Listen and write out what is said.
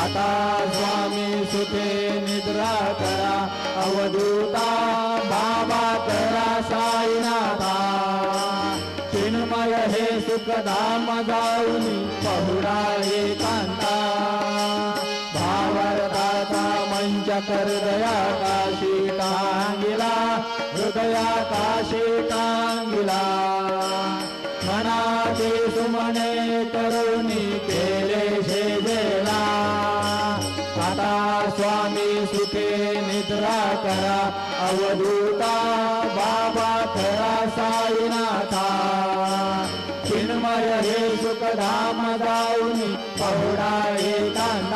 आता स्वामी सुखे निद्रा करा अवधूता बाबा करा साईनाथा चिन्मय हे सुखधाम जाऊनी पहुडा एकांता भावार्थाचा मंच कर दया काशी टांगिला हृदया काशी टांगिला मनाचे सुमने करुणी केले शेजेला आता स्वामी सुखे निद्रा करा अवधूता बाबा खरा साईनाथा चिन्मय हे सुखधाम जाऊनी पहुडा एकांता